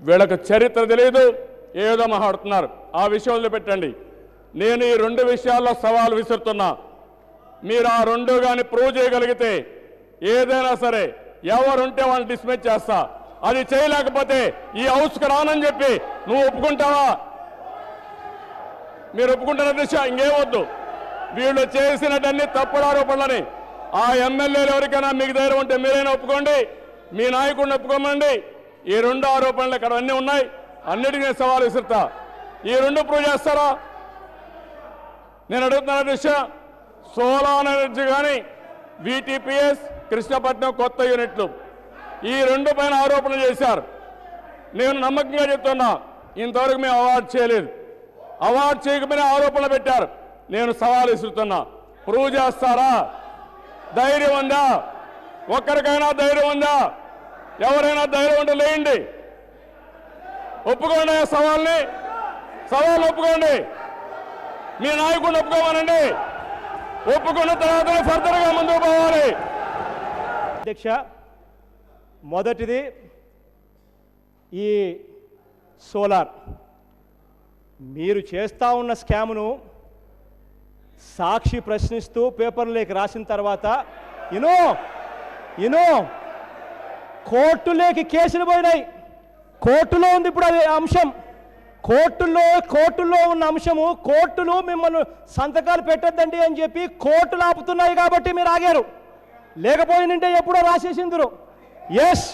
వీళ్ళకి చరిత్ర తెలియదు, ఏదో మాట్లాడుతున్నారు. ఆ విషయంలో పెట్టండి. నేను ఈ 2 విషయాల్లో సవాల్ విసురుతున్నా. మీరు ఆ 2 కానీ ప్రూవ్ చేయగలిగితే ఏదైనా సరే ఎవరుంటే వాళ్ళని డిస్మిస్ చేస్తా. అది చేయలేకపోతే ఈ హౌస్కి రానని చెప్పి నువ్వు ఒప్పుకుంటావా? మీరు ఒప్పుకుంటున్న దిశ ఇంకేమొద్దు. వీళ్ళు చేసినటన్ని తప్పుడు ఆరోపణలని ఆ ఎమ్మెల్యేలు ఎవరికైనా మీకు ధైర్యం ఉంటే మీరైనా ఒప్పుకోండి, మీ నాయకుడిని ఒప్పుకోమండి. ఈ 2 ఆరోపణలు ఇక్కడ అన్నీ ఉన్నాయి, అన్నిటికీ నేను సవాల్ విసురుతా. ఈ 2 ప్రూవ్ చేస్తారా? నేను అడుగుతున్న దిశ సోలార్ ఎనర్జీ కానీ VTPS కృష్ణపట్నం కొత్త యూనిట్లు ఈ 2 పైన ఆరోపణలు చేశారు. నేను నమ్మకంగా చెప్తున్నా, ఇంతవరకు మేము అవార్డు చేయలేదు. అవార్డు చేయకపోయినా ఆరోపణలు పెట్టారు. నేను సవాల్ విసురుతున్నా, ప్రూవ్ చేస్తారా? ధైర్యం ఉందా? ఒక్కరికైనా ధైర్యం ఉందా? ఎవరైనా ధైర్యం ఉంటే లేండి, ఒప్పుకోండి. సవాల్ని ఒప్పుకోండి, మీ నాయకుడిని ఒప్పుకోమనండి. ఒప్పుకున్న తర్వాత ఫర్దర్గా ముందుకు పోవాలి. అధ్యక్ష, మొదటిది ఈ సోలార్ మీరు చేస్తూ ఉన్న స్కామ్ను సాక్షి ప్రశ్నిస్తూ పేపర్లోకి రాసిన తర్వాత కోర్టులోకి కేసులు పోయినాయి. కోర్టులో ఉంది ఇప్పుడు అది అంశం. కోర్టుల్లో ఉన్న అంశము కోర్టులు మిమ్మల్ని సంతకాలు పెట్టద్దండి అని చెప్పి కోర్టులు ఆపుతున్నాయి కాబట్టి మీరు ఆగారు. లేకపోయిందంటే ఎప్పుడో రాసేసిందరు. ఎస్,